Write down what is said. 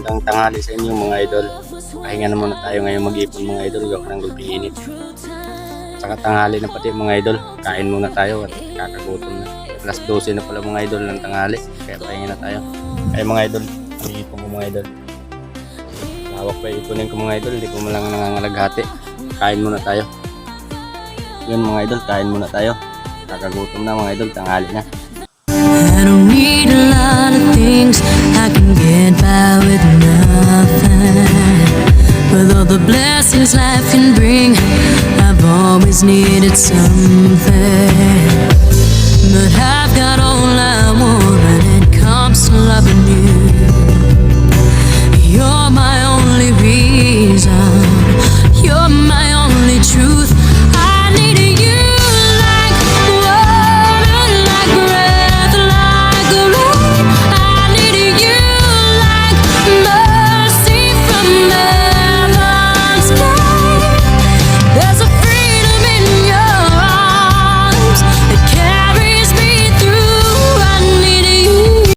magandang tanghali sa inyo mga idol. Pahinga na muna tayo ngayon mag-ipon mga idol. Gawa ng gulping init. Saka tanghali na pati mga idol. Kain muna tayo at kakagutom na. Alas 12 na pala mga idol ng tanghali. Kaya pahinga na tayo. Ay mga idol, mag-ipon ko mga idol. Hawak pa ipunin ko mga idol. Hindi ko malang nangangalaghati. Kain muna tayo. Yun mga idol, kain muna tayo. Kakagutom na mga idol, tanghali na. I don't need a lot of things, I can get by with nothing. With all the blessings life can bring, I've always needed something. But I